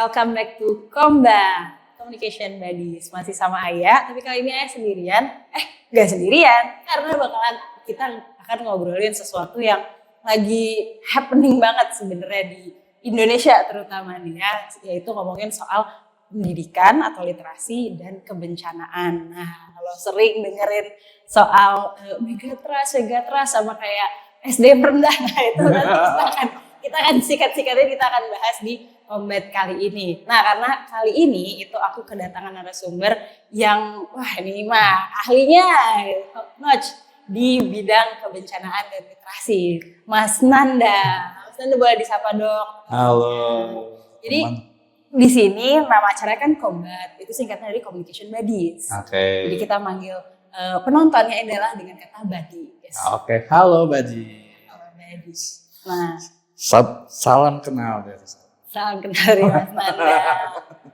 Welcome back to Komba Communication Buddies. Masih sama Aya, tapi kali ini Aya sendirian. Gak sendirian, karena kita akan ngobrolin sesuatu yang lagi happening banget sebenarnya di Indonesia terutama nih ya, yaitu ngomongin soal pendidikan atau literasi dan kebencanaan. Nah, kalau sering dengerin soal megatrust sama kayak SDM rendah, nah itu nanti kita akan sikat-sikatnya kita akan bahas di Kombat kali ini. Nah, karena kali ini itu aku kedatangan narasumber yang ini mah ahlinya top notch di bidang kebencanaan dan literasi, Mas Nanda. Mas Nanda boleh disapa dong. Halo. Jadi di sini nama acaranya kan Kombat, itu singkatnya dari Communication Buddies. Oke. Jadi kita manggil penontonnya adalah dengan kata buddy. Yes. Oke, halo Buddy. Halo buddy. Nah, salam kenal dari saya. Salam kenal dari Mas Nanda.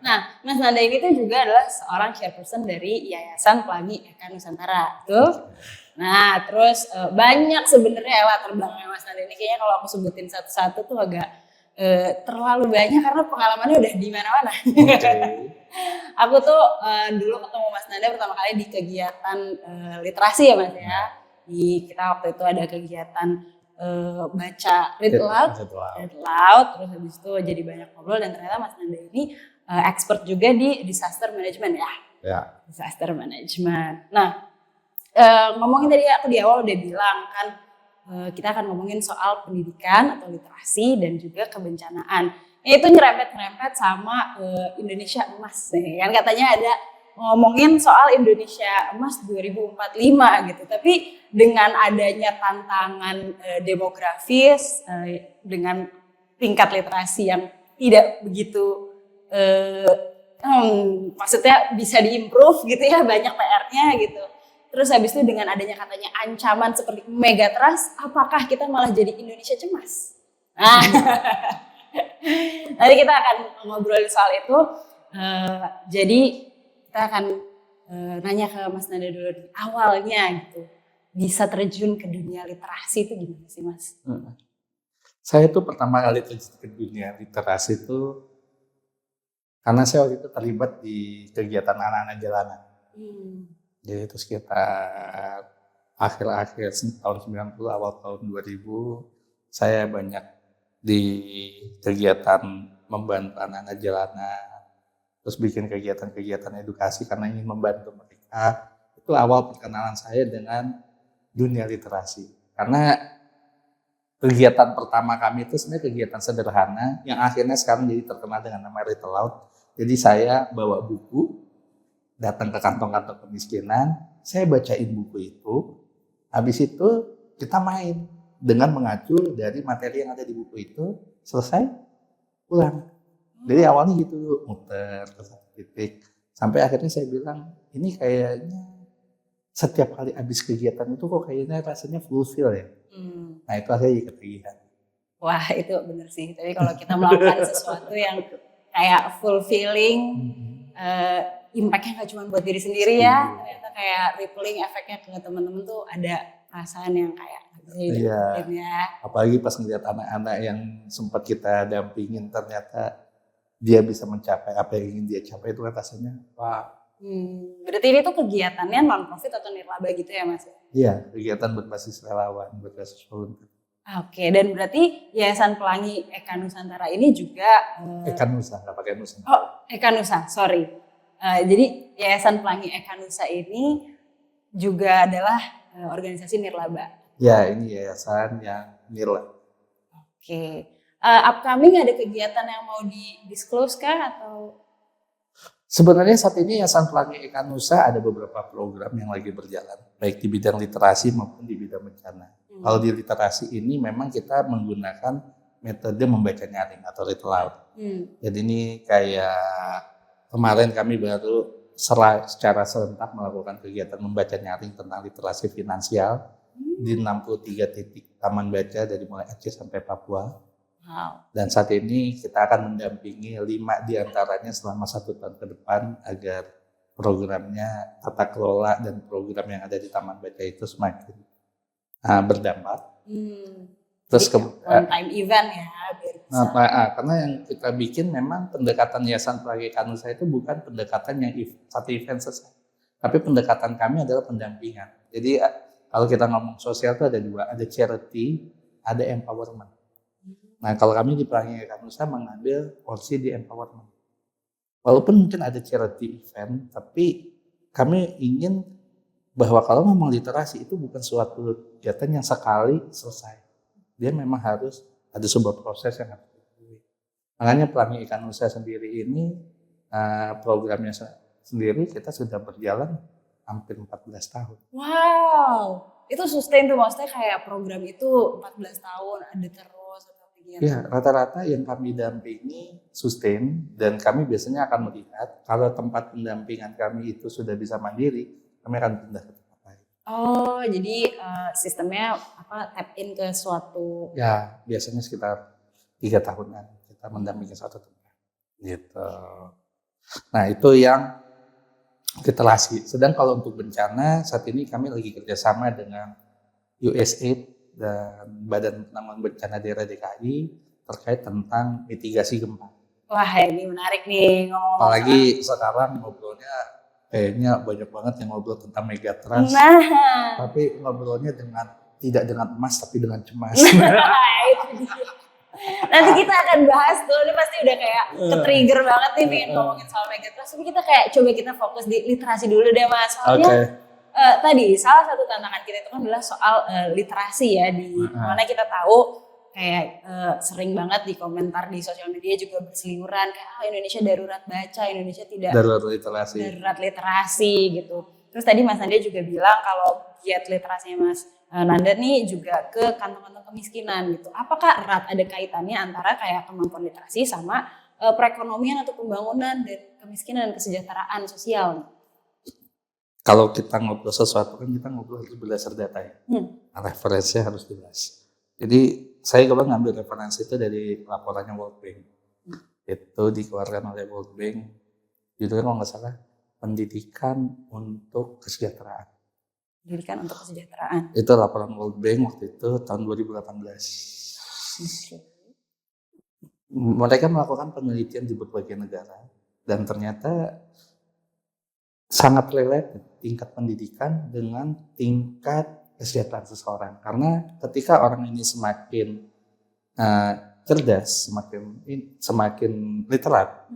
Nah, Mas Nanda ini tuh juga adalah seorang chairperson dari Yayasan Pelangi Eka Nusantara. Tuh. Nah, terus banyak sebenarnya latar belakangnya Mas Nanda ini. Kayaknya kalau aku sebutin satu-satu tuh agak terlalu banyak karena pengalamannya udah di mana-mana. Okay. Aku tuh dulu ketemu Mas Nanda pertama kali di kegiatan literasi ya Mas ya. Kita waktu itu ada kegiatan baca read aloud, terus habis itu jadi banyak ngobrol dan ternyata Mas Nanda ini expert juga di disaster management ya. Disaster management. Nah, ngomongin tadi aku di awal udah bilang kan kita akan ngomongin soal pendidikan atau literasi dan juga kebencanaan. Itu nyerempet-nyerempet sama Indonesia Emas nih. Kan katanya ada ngomongin soal Indonesia Emas 2045 gitu. Tapi dengan adanya tantangan demografis, dengan tingkat literasi yang tidak begitu maksudnya bisa diimprove gitu ya, banyak PR-nya gitu. Terus habis itu dengan adanya katanya ancaman seperti megatrust, apakah kita malah jadi Indonesia cemas? Nah, nanti kita akan ngobrolin soal itu. Jadi kita akan nanya ke Mas Nanda dulu di awalnya gitu. Bisa terjun ke dunia literasi itu gimana sih Mas? Saya tuh pertama kali terjun ke dunia literasi itu karena saya waktu itu terlibat di kegiatan anak-anak jalanan. Jadi itu sekitar akhir-akhir tahun 90, awal tahun 2000, saya banyak di kegiatan membantu anak-anak jalanan, terus bikin kegiatan-kegiatan edukasi karena ingin membantu mereka. Itu awal perkenalan saya dengan dunia literasi. Karena kegiatan pertama kami itu sebenarnya kegiatan sederhana yang akhirnya sekarang jadi terkenal dengan nama Read Aloud. Jadi saya bawa buku, datang ke kantong-kantong kemiskinan, saya bacain buku itu, habis itu kita main dengan mengacu dari materi yang ada di buku itu, selesai pulang. Jadi awalnya gitu, muter ke satu titik, sampai akhirnya saya bilang, ini kayaknya setiap kali habis kegiatan itu kok kayaknya rasanya fulfill ya. Nah itu akhirnya ketagihan. Wah itu bener sih, tapi kalau kita melakukan sesuatu yang kayak fulfilling, impact-nya gak cuma buat diri sendiri ya, ternyata kayak rippling efeknya ke teman-teman tuh ada perasaan yang kayak ya. Apalagi pas ngeliat anak-anak yang sempat kita dampingin ternyata dia bisa mencapai apa yang ingin dia capai, itu kan rasanya wah. Berarti ini tuh kegiatannya non-profit atau nirlaba gitu ya Mas? Iya, kegiatan berbasis relawan, berbasis volunteer. Oke, dan berarti Yayasan Pelangi Eka Nusantara ini juga Eka Nusa, nggak pakai Nusa. Oh, Eka Nusa, sorry. Jadi Yayasan Pelangi Eka Nusa ini juga adalah organisasi nirlaba. Ya, ini yayasan yang nirlaba. Oke. Upcoming ada kegiatan yang mau di-disclose kah atau? Sebenarnya saat ini Yayasan Pelangi Eka Nusa ada beberapa program yang lagi berjalan, baik di bidang literasi maupun di bidang bencana. Kalau di literasi ini memang kita menggunakan metode membaca nyaring atau read aloud. Jadi ini kayak kemarin kami baru secara serentak melakukan kegiatan membaca nyaring tentang literasi finansial di 63 titik taman baca dari mulai Aceh sampai Papua. Wow. Dan saat ini kita akan mendampingi 5 diantaranya selama 1 tahun ke depan agar programnya tata kelola dan program yang ada di taman baca itu semakin berdampak. Terus one time event ya, biar Karena yang kita bikin memang pendekatan Yayasan Pelagi Eka-Nusa itu bukan pendekatan yang satu event selesai, tapi pendekatan kami adalah pendampingan. Jadi kalau kita ngomong sosial itu ada dua, ada charity, ada empowerment. Nah kalau kami di Pelagi Eka-Nusa mengambil porsi di empowerment. Walaupun mungkin ada charity event, tapi kami ingin bahwa kalau ngomong literasi itu bukan suatu kegiatan yang sekali selesai. Dia memang harus ada sebuah proses yang harus dilalui. Makanya Pelangi Eka-Nusa sendiri ini programnya sendiri kita sudah berjalan hampir 14 tahun. Wow, itu sustain tuh, maksudnya kayak program itu 14 tahun ada terus atau begitu? Ya, rata-rata yang kami dampingi sustain dan kami biasanya akan melihat kalau tempat pendampingan kami itu sudah bisa mandiri, kami akan pindah ke tempat lain. Oh, jadi sistemnya tap in ke suatu. Ya, biasanya sekitar 3 tahunan kita mendampingi suatu tempat. Gitu. Nah, itu yang literasi. Sedang kalau untuk bencana, saat ini kami lagi kerjasama dengan USAID dan Badan Penanggulangan Bencana Daerah DKI terkait tentang mitigasi gempa. Wah, ini menarik nih ngomong. Apalagi sekarang ngobrolnya kayaknya banyak banget yang ngobrol tentang megatrust. Tapi ngobrolnya tidak dengan emas tapi dengan cemas. Nanti kita akan bahas tuh, ini pasti udah kayak ke-trigger banget nih pengen ngomongin soal megatrust. Tapi kita kayak coba kita fokus di literasi dulu deh Mas. Soalnya tadi salah satu tantangan kita itu kan adalah soal literasi ya, di mana kita tahu kayak sering banget di komentar di sosial media juga berseliweran kayak Indonesia darurat baca, Indonesia tidak darurat literasi gitu. Terus tadi Mas Nanda juga bilang kalau giat literasinya Mas Nanda nih juga ke kantong-kantong kemiskinan gitu. Apakah erat ada kaitannya antara kayak kemampuan literasi sama perekonomian atau pembangunan dan kemiskinan dan kesejahteraan sosial? Kalau kita ngobrol sesuatu kan kita ngobrol harus berdasar data ya. Referensinya harus jelas. Jadi saya coba ngambil referensi itu dari laporannya World Bank. Itu dikeluarkan oleh World Bank. Judulnya kalau nggak salah, pendidikan untuk kesejahteraan. Pendidikan untuk kesejahteraan. Itu laporan World Bank waktu itu tahun 2018. Mereka melakukan penelitian di berbagai negara dan ternyata sangat related tingkat pendidikan dengan tingkat kesejahteraan seseorang. Karena ketika orang ini semakin cerdas, semakin literat,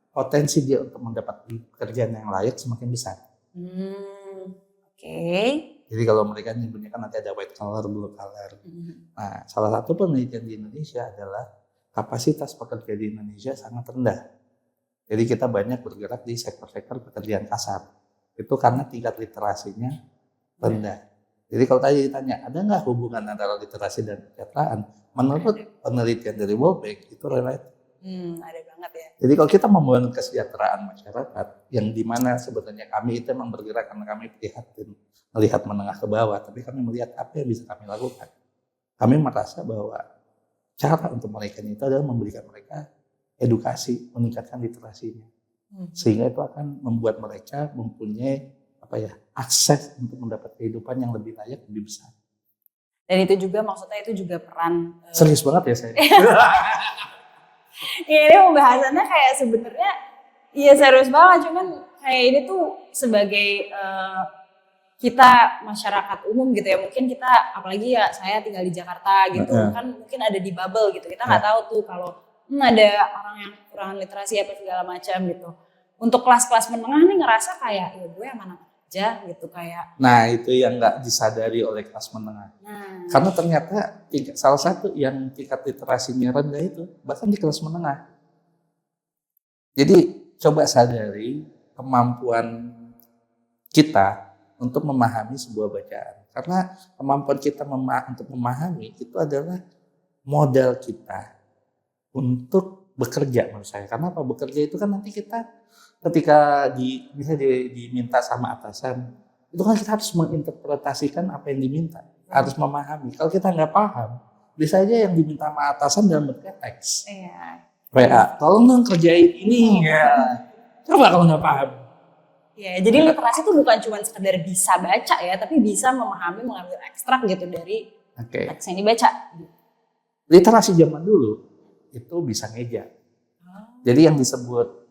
potensi dia untuk mendapat pekerjaan yang layak semakin besar. Jadi kalau mereka nyebutnya kan nanti ada white collar, blue collar. Nah, salah satu penelitian di Indonesia adalah kapasitas pekerja di Indonesia sangat rendah. Jadi kita banyak bergerak di sektor-sektor pekerjaan kasar. Itu karena tingkat literasinya rendah. Jadi kalau tadi ditanya, ada nggak hubungan antara literasi dan kesejahteraan? Menurut penelitian dari World Bank, itu relatif. Ada banget ya. Jadi kalau kita membangun kesejahteraan masyarakat, yang dimana sebenarnya kami itu memang bergerak karena kami prihatin, melihat menengah ke bawah, tapi kami melihat apa yang bisa kami lakukan. Kami merasa bahwa cara untuk mereka itu adalah memberikan mereka edukasi, meningkatkan literasinya. Sehingga itu akan membuat mereka mempunyai akses untuk mendapat kehidupan yang lebih layak, lebih besar. Dan itu juga maksudnya itu juga peran. Serius banget ya saya. Ya ini pembahasannya kayak sebenarnya ya serius banget, cuman kayak ini tuh sebagai kita masyarakat umum gitu ya, mungkin kita apalagi ya saya tinggal di Jakarta gitu kan, mungkin ada di bubble gitu, kita nggak tahu tuh kalau ada orang yang kurang literasi apa segala macam gitu. Untuk kelas-kelas menengah nih ngerasa kayak ya gue aman aja gitu kayak. Nah itu yang nggak disadari oleh kelas menengah. Karena ternyata salah satu yang tingkat literasinya rendah itu bahkan di kelas menengah. Jadi coba sadari kemampuan kita untuk memahami sebuah bacaan. Karena kemampuan kita untuk memahami itu adalah modal kita untuk bekerja menurut saya. Karena apa? Bekerja itu kan nanti kita ketika diminta sama atasan, itu kan kita harus menginterpretasikan apa yang diminta, harus memahami. Kalau kita nggak paham, bisa aja yang diminta sama atasan dalam bentuk teks. WA, tolong dong kerjain ini ya. Coba kalau nggak paham. Ya, jadi literasi itu bukan cuma sekedar bisa baca ya, tapi bisa memahami, mengambil ekstrak gitu dari teks yang dibaca. Literasi zaman dulu itu bisa ngeja. Jadi yang disebut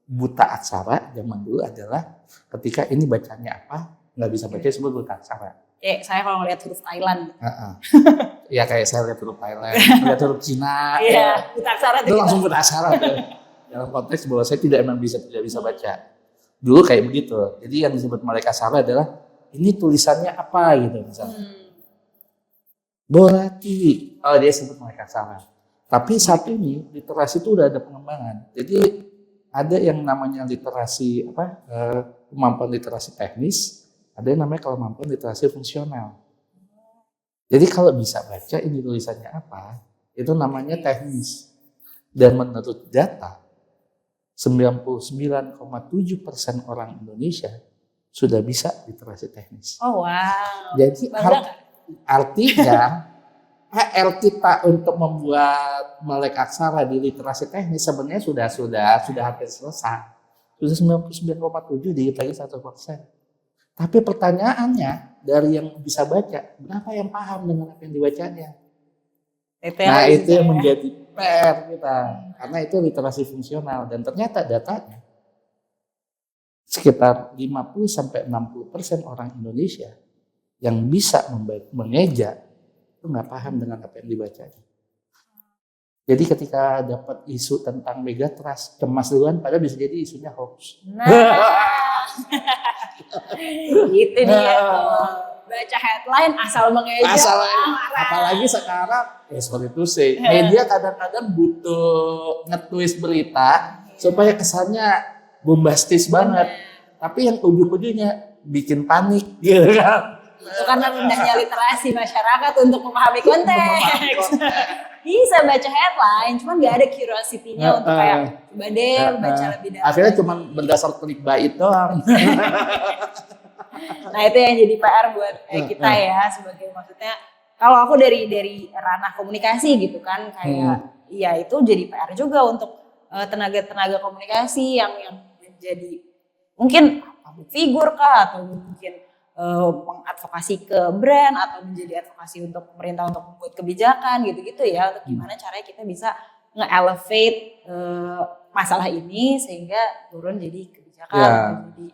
buta aksara zaman dulu adalah ketika ini bacanya apa, nggak bisa baca disebut buta aksara. Kayak saya kalau ngeliat huruf Thailand. Ya kayak saya lihat huruf Thailand, lihat huruf Cina. Iya, buta aksara itu langsung buta aksara tuh. Dalam konteks bahwa saya tidak bisa baca. Dulu kayak begitu. Jadi yang disebut melek aksara adalah ini tulisannya apa gitu misalnya. Borati, dia sebut melek aksara. Tapi saat ini literasi itu udah ada pengembangan. Jadi ada yang namanya literasi kemampuan literasi teknis, ada yang namanya kemampuan literasi fungsional. Jadi kalau bisa baca ini tulisannya apa, itu namanya teknis. Dan menurut data, 99,7% orang Indonesia sudah bisa literasi teknis. Oh wow. Jadi artinya PR kita untuk membuat melek aksara di literasi teknis sebenarnya sudah hampir selesai. Sudah 99,7 dikit lagi 1%. Tapi pertanyaannya dari yang bisa baca, berapa yang paham dengan apa yang dibacanya? Itu yang menjadi PR kita. Karena itu literasi fungsional dan ternyata datanya sekitar 50-60% orang Indonesia yang bisa mengeja itu nggak paham dengan apa yang dibacanya. Jadi ketika dapat isu tentang megatrust, cemas duluan, padahal bisa jadi isunya hoax. Gitu dia. Baca headline asal mengeja. Apalagi sekarang, sorry to say, media kadang-kadang butuh nge-twist berita supaya kesannya bombastis banget. Tapi yang ujung-ujungnya bikin panik, gitu kan. Itu karena rendahnya literasi masyarakat untuk memahami konteks. Bisa baca headline, cuman nggak ada curiosity-nya untuk kayak coba deh baca lebih dalam. Akhirnya cuma berdasar clickbait doang. Nah itu yang jadi PR buat kita ya, sebagai maksudnya kalau aku dari ranah komunikasi gitu kan, kayak ya itu jadi PR juga untuk tenaga komunikasi yang menjadi mungkin public figure kah, atau mungkin mengadvokasi ke brand atau menjadi advokasi untuk pemerintah untuk membuat kebijakan gitu-gitu ya, untuk gimana caranya kita bisa nge-elevate masalah ini sehingga turun jadi kebijakan, jadi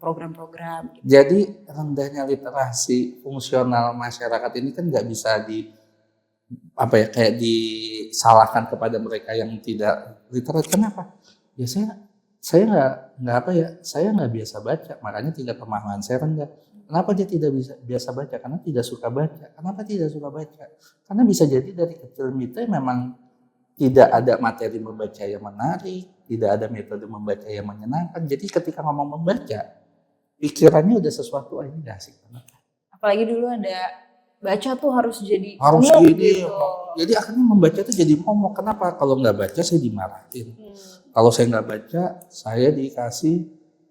program-program. Gitu. Jadi rendahnya literasi fungsional masyarakat ini kan nggak bisa kayak disalahkan kepada mereka yang tidak literat. Kenapa? Ya saya nggak biasa baca, makanya tingkat pemahaman saya rendah. Kenapa dia tidak biasa baca? Karena tidak suka baca. Kenapa tidak suka baca? Karena bisa jadi dari kecil kita memang tidak ada materi membaca yang menarik, tidak ada metode membaca yang menyenangkan. Jadi ketika ngomong membaca, pikirannya udah sesuatu ini gak asik banget. Apalagi dulu ada baca tuh harus gini. Gitu. Jadi akhirnya membaca tuh jadi momok. Kenapa? Kalau nggak baca saya dimarahin. Kalau saya nggak baca, saya dikasih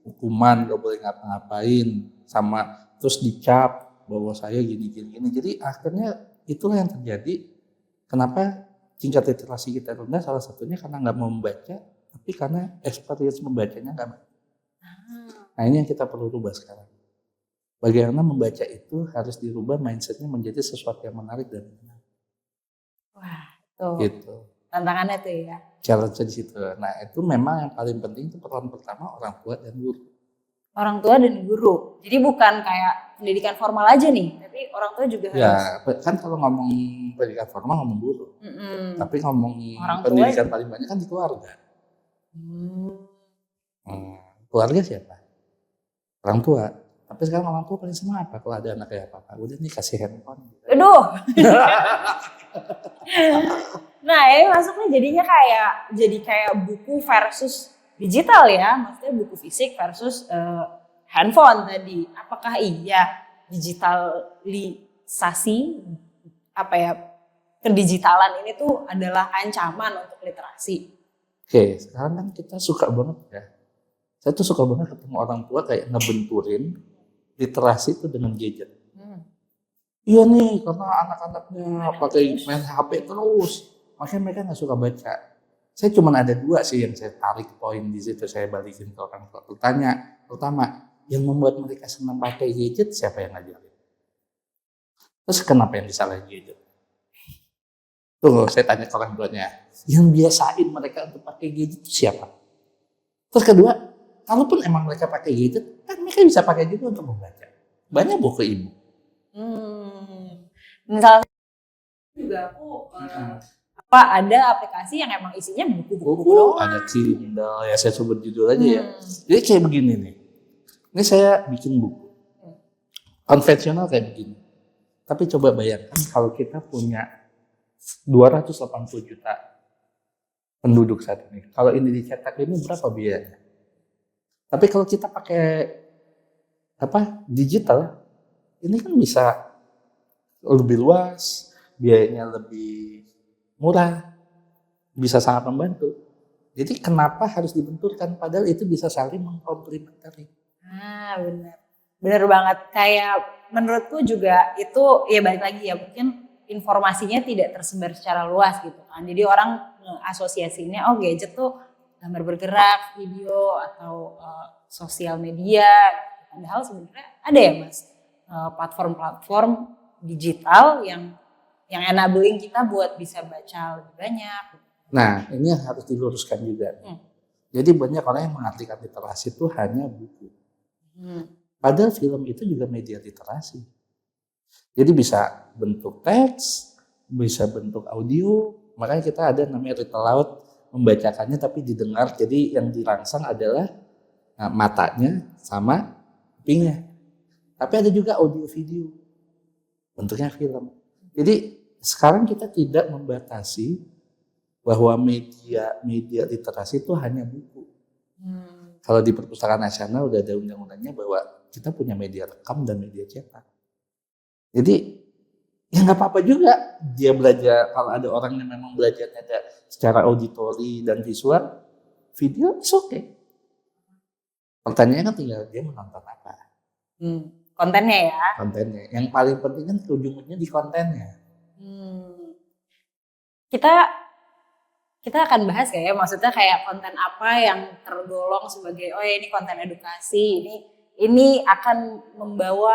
hukuman, nggak boleh ngapa-ngapain, sama terus dicap bahwa saya gini. Jadi akhirnya itulah yang terjadi. Kenapa tingkat literasi kita rendah? Salah satunya karena nggak mau membaca, tapi karena experience membacanya nggak baik. Nah ini yang kita perlu rubah sekarang. Bagaimana membaca itu harus dirubah mindsetnya menjadi sesuatu yang menarik dan menarik. Wah, tuh. Gitu. Tantangannya tuh ya. Challenge di situ. Nah itu memang yang paling penting itu peran pertama orang tua dan guru. Orang tua dan guru. Jadi bukan kayak pendidikan formal aja nih, tapi orang tua juga harus. Ya kan kalau ngomong pendidikan formal ngomong guru. Tapi ngomong orang pendidikan paling banyak kan di keluarga. Keluarga siapa? Orang tua. Tapi sekarang orang tua paling senang apa? Kalau ada anak kayak apa? Udah nih kasih handphone. Aduh. Nah ini masuknya jadinya kayak buku versus digital ya. Maksudnya buku fisik versus handphone tadi. Apakah iya digitalisasi kedigitalan ini tuh adalah ancaman untuk literasi? Oke, sekarang kan kita suka banget ya. Saya tuh suka banget ketemu orang tua kayak ngebenturin literasi itu dengan gadget. Iya nih, karena anak-anaknya pakai main HP terus, makanya mereka nggak suka baca. Saya cuma ada 2 sih yang saya tarik poin di situ, saya balikin ke orang tua. Pertama, yang membuat mereka senang pakai gadget siapa yang ngajarin? Terus kenapa yang disalahin gadget? Tunggu, saya tanya ke orang tuanya. Yang biasain mereka untuk pakai gadget itu siapa? Terus kedua, kalaupun emang mereka pakai gadget, kan mereka bisa pakai juga untuk membaca. Banyak buku ibu. Misalnya juga aku ada aplikasi yang emang isinya buku-buku doang. Ada Kindle, ya saya sebut judul aja ya. Jadi kayak begini nih. Ini saya bikin buku. Konvensional kayak begini. Tapi coba bayangkan kalau kita punya 280 juta penduduk saat ini. Kalau ini dicetak ini berapa biayanya? Tapi kalau kita pakai digital, ini kan bisa lebih luas, biayanya lebih murah, bisa sangat membantu. Jadi kenapa harus dibenturkan? Padahal itu bisa saling mengkomplementari. Benar banget. Kayak menurutku juga itu ya balik lagi ya, mungkin informasinya tidak tersebar secara luas gitu kan. Jadi orang asosiasinya gadget tuh gambar bergerak, video atau sosial media. Padahal sebenarnya ada ya Mas platform-platform digital yang enabling kita buat bisa baca lebih banyak. Nah, ini harus diluruskan juga. Jadi banyak orang yang mengartikan literasi itu hanya buku. Padahal film itu juga media literasi. Jadi bisa bentuk teks, bisa bentuk audio. Makanya kita ada namanya read aloud, membacakannya tapi didengar. Jadi yang dirangsang adalah matanya sama kupingnya. Tapi ada juga audio video, bentuknya film. Jadi sekarang kita tidak membatasi bahwa media literasi itu hanya buku. Kalau di Perpustakaan Nasional udah ada undang-undangnya bahwa kita punya media rekam dan media cetak. Jadi ya nggak apa-apa juga dia belajar. Kalau ada orang yang memang belajarnya secara auditori dan visual, video is okay. Pertanyaannya kan tinggal dia menonton apa. Kontennya ya. Kontennya. Yang paling penting kan ujungnya di kontennya. Kita akan bahas ya, maksudnya kayak konten apa yang tergolong sebagai ini konten edukasi, ini akan membawa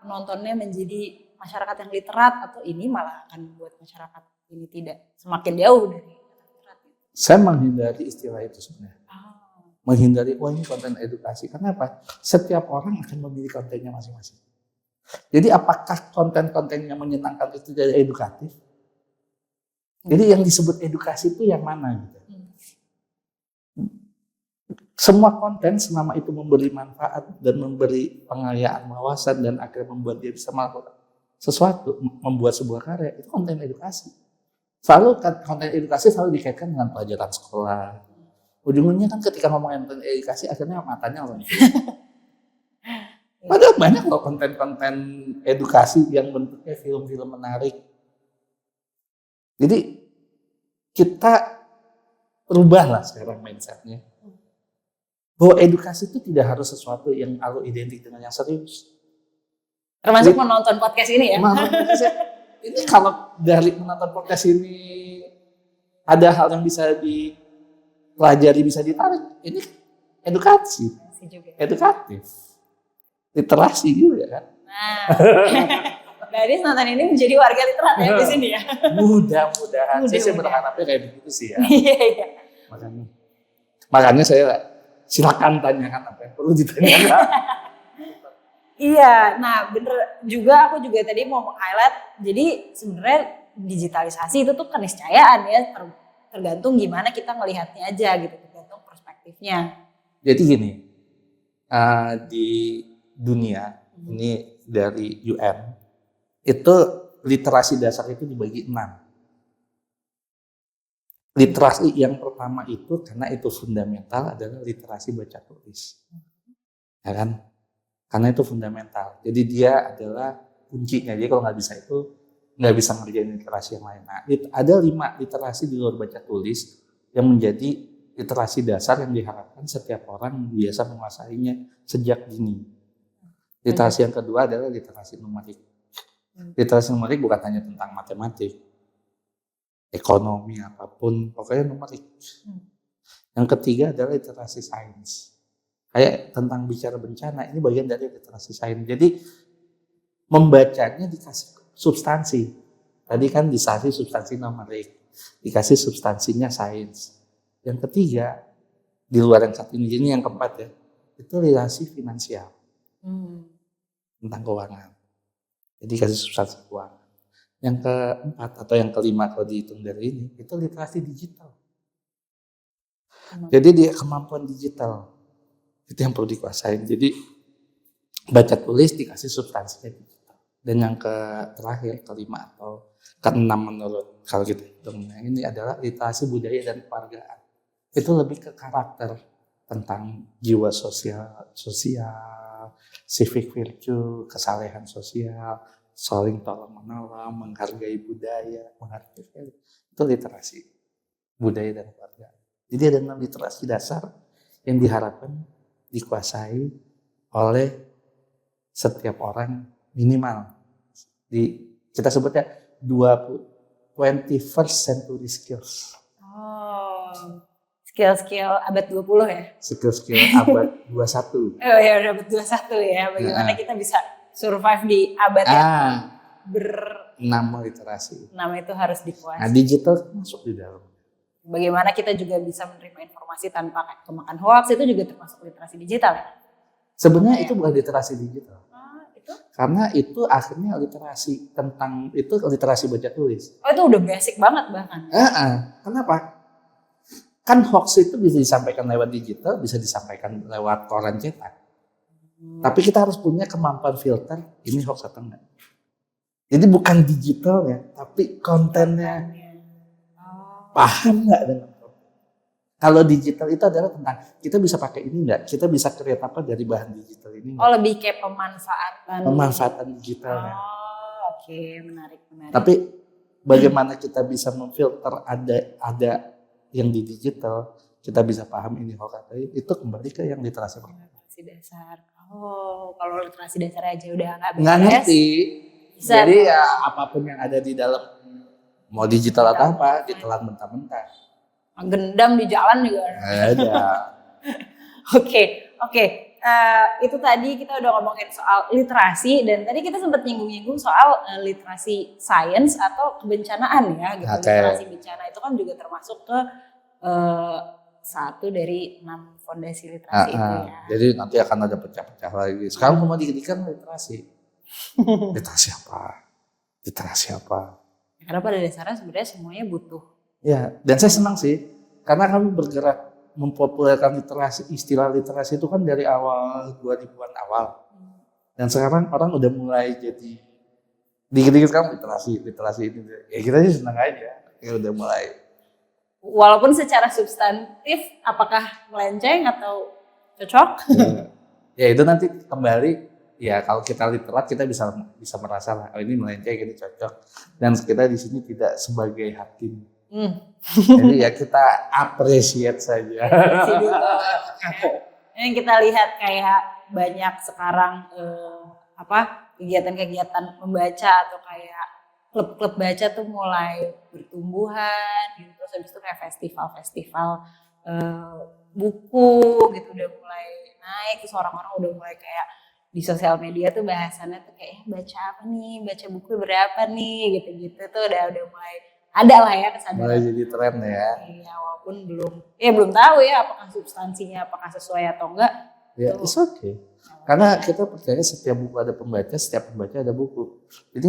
penontonnya menjadi masyarakat yang literat, atau ini malah akan membuat masyarakat ini tidak semakin jauh dari literat. Saya menghindari istilah itu sebenarnya. Menghindari ini konten edukasi. Karena apa? Setiap orang akan memilih kontennya masing-masing. Jadi apakah konten-konten yang menyenangkan itu jadi edukatif? Jadi yang disebut edukasi itu yang mana gitu? Semua konten selama itu memberi manfaat dan memberi pengayaan wawasan dan akhirnya membuat dia bisa melakukan sesuatu, membuat sebuah karya, itu konten edukasi. Selalu konten edukasi selalu dikaitkan dengan pelajaran sekolah. Ujung-ujungnya kan ketika ngomongin konten edukasi akhirnya matanya orang. Padahal banyak loh konten-konten edukasi yang bentuknya film-film menarik. Jadi kita rubahlah sekarang mindsetnya. Bahwa edukasi itu tidak harus sesuatu yang lalu identik dengan yang serius. Termasuk menonton podcast ini ya? Ini kalau dari menonton podcast ini ada hal yang bisa dipelajari, bisa ditarik. Ini edukasi. Edukatif. Literasi juga kan. Berarti nonton ini menjadi warga literat ya di sini ya? Mudah-mudahan. Saya berharapnya kayak begitu sih ya. Iya. Makanya saya silakan tanyakan apa yang perlu ditanyakan. Iya, nah bener juga, aku juga tadi mau meng-highlight, jadi sebenarnya digitalisasi itu tuh keniscayaan ya, tergantung gimana kita melihatnya aja gitu, tergantung perspektifnya. Jadi gini, di dunia ini dari UN, itu literasi dasar itu dibagi 6. Literasi yang pertama itu, karena itu fundamental, adalah literasi baca tulis. Ya kan? Karena itu fundamental. Jadi dia adalah kuncinya. Jadi kalau nggak bisa itu, nggak bisa ngerjain literasi yang lain. Nah, ada 5 literasi di luar baca tulis yang menjadi literasi dasar yang diharapkan setiap orang biasa menguasainya sejak dini. Literasi yang kedua adalah literasi numerik. Literasi numerik bukan hanya tentang matematik, ekonomi, apapun, pokoknya numerik. Yang ketiga adalah literasi sains. Kayak tentang bicara bencana, ini bagian dari literasi sains. Jadi membacanya dikasih substansi. Tadi kan dikasih substansi numerik, dikasih substansinya sains. Yang ketiga, di luar yang satu ini yang keempat ya, itu literasi finansial. Tentang keuangan. Jadi kasih substansi keuangan. Yang keempat atau yang kelima kalau dihitung dari ini, itu literasi digital. Jadi dia kemampuan digital. Itu yang perlu dikuasain. Jadi baca tulis dikasih substansinya digital. Dan yang terakhir, kelima atau keenam menurut kalau kita hitungnya ini adalah literasi budaya dan kewargaan. Itu lebih ke karakter tentang jiwa sosial, civic virtue, kesalehan sosial, saling tolong menolong, menghargai budaya, menghargai value. Itu literasi budaya dan kewargaan. Jadi ada 6 literasi dasar yang diharapkan dikuasai oleh setiap orang minimal. Kita sebutnya 21st century skills. Skill-skill abad 20 ya? Skill-skill abad 21. Oh ya, abad 21 ya. Bagaimana kita bisa survive di abad yang enam literasi. 6 itu harus dikuasai. Nah, digital masuk di dalam. Bagaimana kita juga bisa menerima informasi tanpa kemakan hoax, itu juga termasuk literasi digital ya? Sebenarnya itu bukan literasi digital. Itu? Karena itu akhirnya literasi tentang itu literasi baca tulis. Oh, itu udah basic banget bahkan. Kenapa? Kan hoax itu bisa disampaikan lewat digital, bisa disampaikan lewat koran cetak. Tapi kita harus punya kemampuan filter, ini hoax atau enggak. Jadi bukan digitalnya, tapi kontennya. Paham nggak dengan konten? Kalau digital itu adalah tentang kita bisa pakai ini nggak? Kita bisa create apa dari bahan digital ini? Oh, lebih kayak pemanfaatan digitalnya. Oke, menarik. Tapi bagaimana kita bisa memfilter ada yang di digital, kita bisa paham ini hoax atau itu kembali ke yang literasi dasar. Oh, kalau literasi dasar aja udah nggak ngerti. Jadi ya apapun yang ada di dalam mau digital atau apa, ditelan mentah-mentah. Gendam di jalan juga ada. Oke. Itu tadi kita udah ngomongin soal literasi dan tadi kita sempat nyinggung-nyinggung soal literasi sains atau kebencanaan ya gitu. Literasi bencana itu kan juga termasuk ke satu dari 6 fondasi literasi itu ya. Jadi nanti akan ada pecah-pecah lagi. Sekarang mau didikan literasi. Literasi apa? Karena pada dasarnya sebenarnya semuanya butuh. Ya, dan saya senang sih karena kami bergerak mempopulerkan istilah literasi itu kan dari awal 2000-an awal. Dan sekarang orang udah mulai jadi dikit-dikit kan literasi ini. Ya kita sih senang aja. Ya udah mulai. Walaupun secara substantif apakah melenceng atau cocok? Ya itu nanti kembali. Ya kalau kita literat kita bisa merasa lah ini melenceng, ini cocok. Dan kita di sini tidak sebagai hakim. Jadi ya kita appreciate saja. Yang kita lihat kayak banyak sekarang kegiatan-kegiatan membaca atau kayak klub-klub baca tuh mulai bertumbuhan gitu. Terus habis itu kayak festival-festival buku gitu udah mulai naik. Terus orang-orang udah mulai kayak di sosial media tuh bahasannya tuh kayak baca apa nih, baca buku berapa nih gitu-gitu tuh udah mulai ada lah ya kesadaran. Mulai jadi tren ya. Iya, walaupun belum tahu ya apakah substansinya apakah sesuai atau enggak. Ya, it's okay. Karena kita percaya setiap buku ada pembaca, setiap pembaca ada buku. Jadi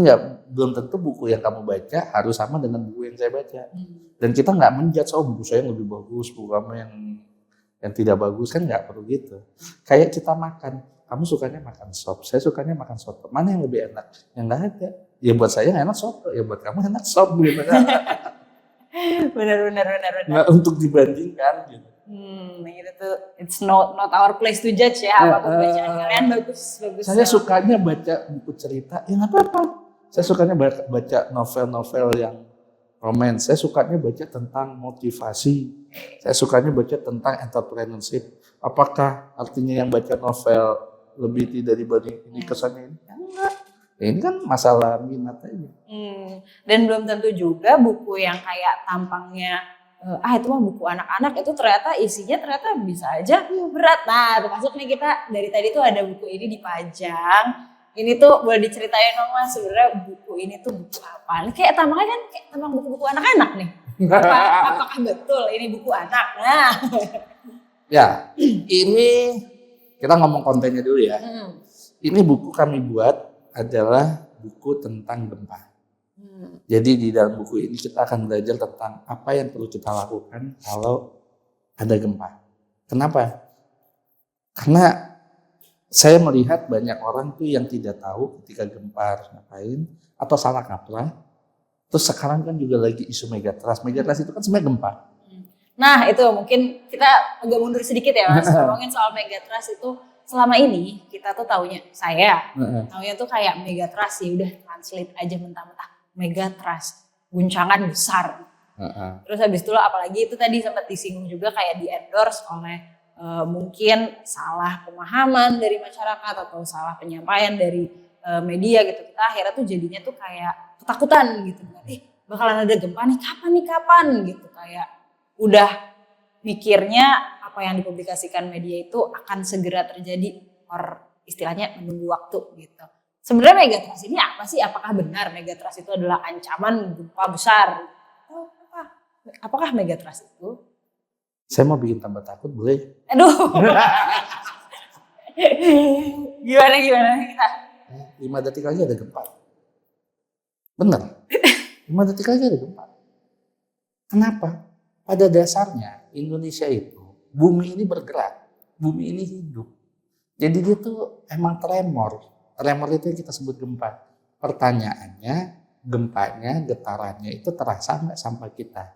belum tentu buku yang kamu baca harus sama dengan buku yang saya baca. Dan kita nggak menjudge buku saya yang lebih bagus, buku kamu yang tidak bagus kan nggak perlu gitu. Kayak kita makan. Kamu sukanya makan sop, saya sukanya makan soto. Mana yang lebih enak? Yang nggak ada. Ya buat saya enak soto, ya buat kamu enak sop. Benar. Nggak untuk dibandingkan gitu. Itu tuh it's not our place to judge ya apapun bacaan kalian bagus. Saya sukanya baca buku cerita, ya nggak apa-apa. Saya sukanya baca novel-novel yang romance. Saya sukanya baca tentang motivasi. Saya sukanya baca tentang entrepreneurship. Apakah artinya yang baca novel lebih tidak dibanding ini kesannya ini? Enggak. Ya ini kan masalah minat aja. Dan belum tentu juga buku yang kayak tampangnya itu mah buku anak-anak itu ternyata isinya bisa aja berat. Nah termasuk nih kita dari tadi tuh ada buku ini dipajang ini tuh boleh diceritain dong Mas, sebenarnya buku ini tuh buku apa? Ini kayak tampaknya kan kayak tampang buku-buku anak-anak nih. Apakah betul ini buku anak? Nah. Ya, ini kita ngomong kontennya dulu ya. Ini buku kami buat adalah buku tentang gempa. Jadi di dalam buku ini kita akan belajar tentang apa yang perlu kita lakukan kalau ada gempa. Kenapa? Karena saya melihat banyak orang tuh yang tidak tahu ketika gempa harus ngapain atau salah kaprah. Terus sekarang kan juga lagi isu megatrust. Megatrust itu kan sebenarnya gempa. Nah itu mungkin kita agak mundur sedikit ya Mas, ngomongin soal megatrust itu selama ini kita tuh taunya tuh kayak megatrust ya udah translate aja mentah-mentah megatrust, guncangan besar. Terus habis itu apalagi itu tadi sempat disinggung juga kayak di endorse oleh mungkin salah pemahaman dari masyarakat atau salah penyampaian dari media gitu. Kita akhirnya tuh jadinya tuh kayak ketakutan gitu. Bakalan ada gempa nih kapan gitu, kayak udah mikirnya apa yang dipublikasikan media itu akan segera terjadi, or istilahnya menunggu waktu gitu. Sebenarnya megatrust ini apa sih? Apakah benar megatrust itu adalah ancaman gempa besar? Apakah megatrust itu? Saya mau bikin tambah takut, boleh? Aduh. Gimana kita? 5 detik lagi ada gempa. Benar. 5 detik lagi ada gempa. Kenapa? Pada dasarnya Indonesia itu, bumi ini bergerak, bumi ini hidup. Jadi dia tuh emang tremor. Tremor itu yang kita sebut gempa. Pertanyaannya, gempanya, getarannya itu terasa nggak sampai kita?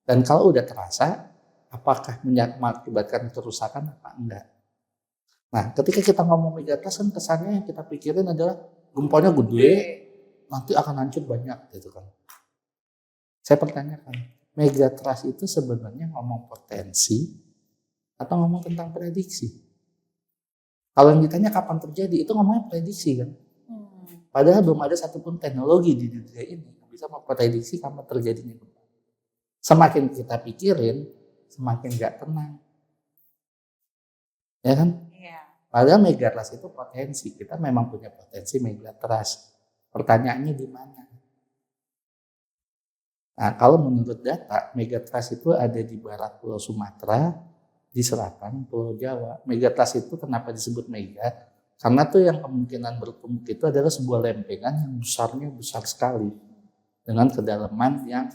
Dan kalau udah terasa, apakah mengakibatkan kerusakan apa enggak? Nah, ketika kita ngomong megatrust kan kesannya yang kita pikirin adalah gempanya gede, nanti akan hancur banyak gitu kan. Saya pertanyakan, megatrust itu sebenarnya ngomong potensi atau ngomong tentang prediksi? Kalau yang ditanya kapan terjadi, itu ngomongnya prediksi kan. Padahal belum ada satupun teknologi di dunia ini yang bisa memprediksi kapan terjadinya gempa. Semakin kita pikirin, semakin gak tenang. Ya kan? Iya. Padahal megatrust itu potensi. Kita memang punya potensi megatrust. Pertanyaannya di mana? Nah, kalau menurut data, megatrust itu ada di barat Pulau Sumatera, di selatan Pulau Jawa. Megatrust itu kenapa disebut mega? Karena tuh yang kemungkinan bertumbuh itu adalah sebuah lempengan yang besarnya besar sekali. Dengan kedalaman yang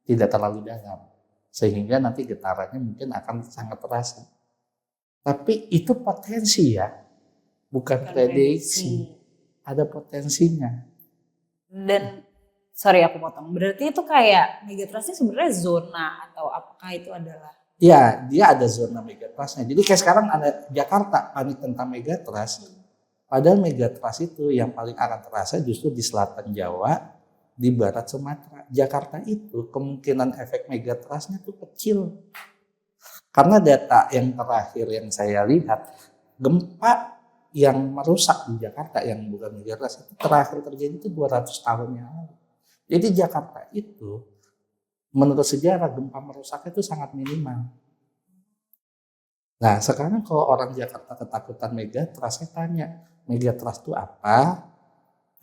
tidak terlalu dalam. Sehingga nanti getarannya mungkin akan sangat terasa. Tapi itu potensi ya, bukan prediksi. Ada potensinya. Dan sorry aku potong. Berarti itu kayak megatrustnya sebenarnya zona atau apakah itu adalah? Ya, dia ada zona megatrustnya. Jadi kayak sekarang ada Jakarta panik tentang megatrust. Padahal megatrust itu yang paling akan terasa justru di selatan Jawa, di barat Sumatera. Jakarta itu kemungkinan efek megatrustnya tuh kecil. Karena data yang terakhir yang saya lihat, gempa yang merusak di Jakarta yang bukan megatrust itu terakhir terjadi itu 200 tahun yang lalu. Jadi Jakarta itu menurut sejarah gempa merusaknya itu sangat minimal. Nah sekarang kalau orang Jakarta ketakutan megatrust, saya tanya, megatrust itu apa?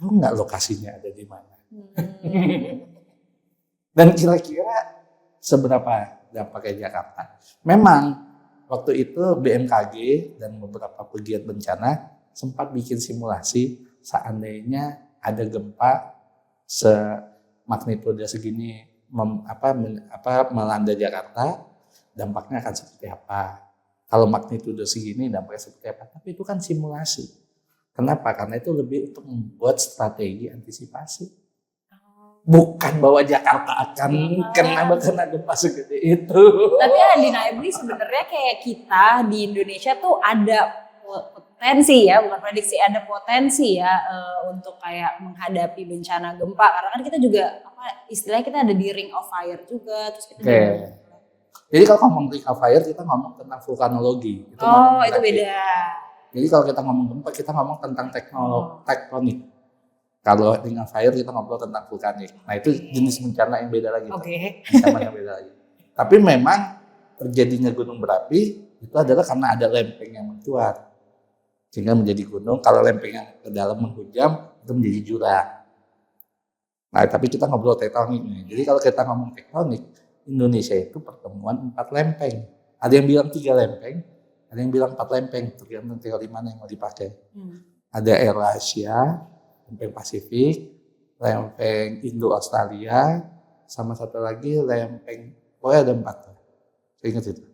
Tahu nggak lokasinya ada di mana? Dan kira-kira seberapa dampaknya Jakarta? Memang waktu itu BMKG dan beberapa pegiat bencana sempat bikin simulasi seandainya ada gempa semagnitudo segini melanda Jakarta, dampaknya akan seperti apa? Kalau magnitudo segini dampaknya seperti apa? Tapi itu kan simulasi. Kenapa? Karena itu lebih untuk membuat strategi antisipasi. Bukan bahwa Jakarta akan kena gempa segede itu. Tapi undeniably sebenarnya kayak kita di Indonesia tuh ada potensi ya, bukan prediksi, ada potensi ya untuk kayak menghadapi bencana gempa. Karena kan kita juga istilahnya kita ada di ring of fire juga, terus kita Jadi kalau ngomong ring of fire kita ngomong tentang vulkanologi. Itu beda. Jadi kalau kita ngomong gempa kita ngomong tentang tektonik. Kalau ring of fire kita ngobrol tentang vulkanik. Nah itu jenis bencana yang beda lagi. Bencana yang beda lagi. Tapi memang terjadinya gunung berapi itu adalah karena ada lempeng yang mencuat. sehingga menjadi gunung. Kalau lempeng yang ke dalam menghujam itu menjadi jurang. Nah, tapi kita ngobrol tektonik nih. Jadi kalau kita ngomong tektonik, Indonesia itu pertemuan 4 lempeng. Ada yang bilang 3 lempeng, ada yang bilang 4 lempeng, tergantung teori mana yang mau dipakai. Ada Eurasia, lempeng Pasifik, lempeng Indo-Australia, sama satu lagi lempeng, pokoknya ada 4. Saya ingat itu.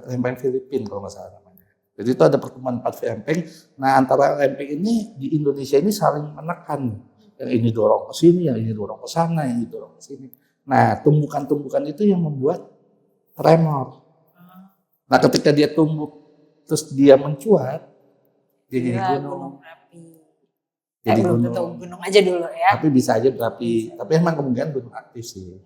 Lempeng Filipina kalau nggak salah namanya. Jadi itu ada pertemuan 4 lempeng. Nah, antara lempeng ini di Indonesia ini saling menekan. Yang ini dorong ke sini, yang ini dorong ke sana, yang ini dorong ke sini. Nah, tumbukan-tumbukan itu yang membuat tremor. Nah, ketika dia tumbuh, terus dia mencuat, dia jadi gunung. Jadi belum tentu gunung aja dulu ya. Tapi bisa aja berapi. Tapi emang kemungkinan gunung aktif sih.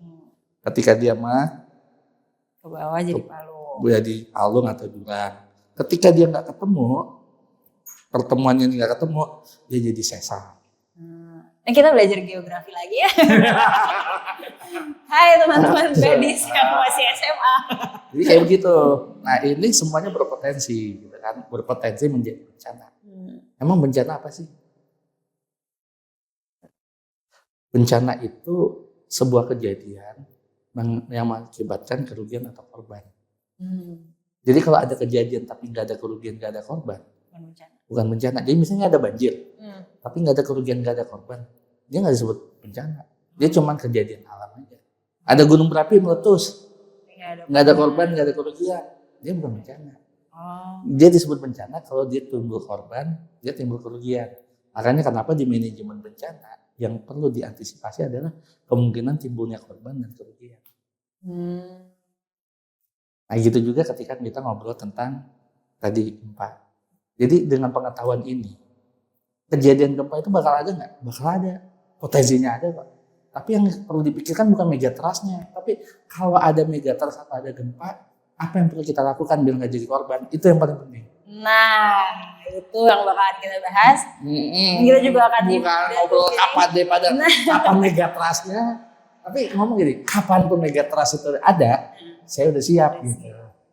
Ketika dia ke bawah jadi palung. Jadi palung atau jurang. Ketika dia nggak ketemu, pertemuannya nggak ketemu, dia jadi sesar. Nah, kita belajar geografi lagi ya. Hai teman-teman gadis yang masih SMA. Jadi kayak begitu. Nah, ini semuanya berpotensi, gitu kan? Berpotensi menjadi bencana. Emang bencana apa sih? Bencana itu sebuah kejadian yang mengakibatkan kerugian atau korban. Jadi kalau ada kejadian tapi nggak ada kerugian, nggak ada korban, bukan bencana. Jadi misalnya ada banjir, tapi nggak ada kerugian, nggak ada korban, dia nggak disebut bencana. Dia cuma kejadian alam aja. Ada gunung berapi meletus, nggak ada korban, nggak ada kerugian, dia bukan bencana. Dia disebut bencana kalau dia timbul korban, dia timbul kerugian. Makanya kenapa di manajemen bencana yang perlu diantisipasi adalah kemungkinan timbulnya korban dan kerugian. Nah, gitu juga ketika kita ngobrol tentang tadi gempa. Jadi dengan pengetahuan ini, kejadian gempa itu bakal ada nggak? Bakal ada. Potensinya ada kok. Tapi yang perlu dipikirkan bukan megatrustnya. Tapi kalau ada megatrust atau ada gempa, apa yang perlu kita lakukan biar nggak jadi korban? Itu yang paling penting. Nah, itu yang bakalan kita bahas. Kita juga akan ngobrol kapan daripada kapan megatrustnya. Tapi ngomong gini, kapan pun megatrust itu ada, saya udah siap gitu.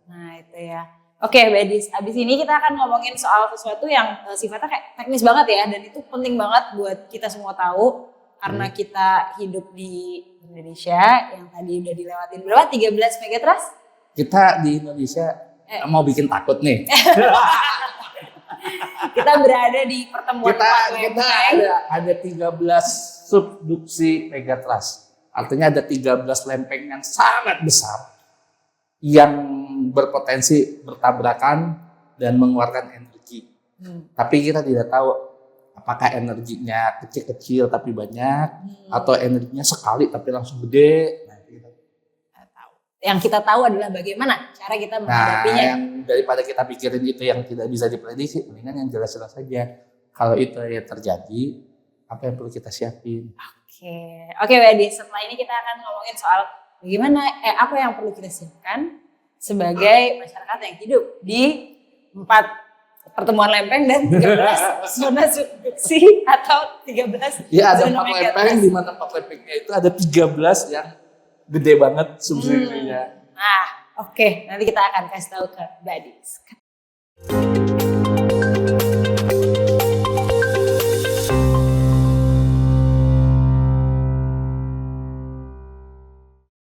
Nah, itu ya. Oke, Badis, abis ini kita akan ngomongin soal sesuatu yang sifatnya kayak teknis banget ya, dan itu penting banget buat kita semua tahu karena kita hidup di Indonesia yang tadi udah dilewatin berapa? 13 megatrust? Kita di Indonesia mau bikin takut nih. Kita berada di pertemuan kita ada 13 subduksi megatrust. Artinya ada 13 lempeng yang sangat besar yang berpotensi bertabrakan dan mengeluarkan energi. Tapi kita tidak tahu apakah energinya kecil-kecil tapi banyak atau energinya sekali tapi langsung gede. Nah, kita tahu. Yang kita tahu adalah bagaimana cara kita menghadapinya. Yang daripada kita pikirin itu yang tidak bisa diprediksi, mendingan yang jelas-jelas saja. Kalau itu yang terjadi, apa yang perlu kita siapin? Oke, Badis. Setelah ini kita akan ngomongin soal bagaimana, apa yang perlu kita siapkan sebagai masyarakat yang hidup di 4 pertemuan lempeng dan 13 zona subduksi atau 13 ya, ada zona 4 lempeng, di mana 4 lempengnya itu ada 13 yang gede banget subduksinya. Nah, oke. Nanti kita akan kasih tahu ke Badis.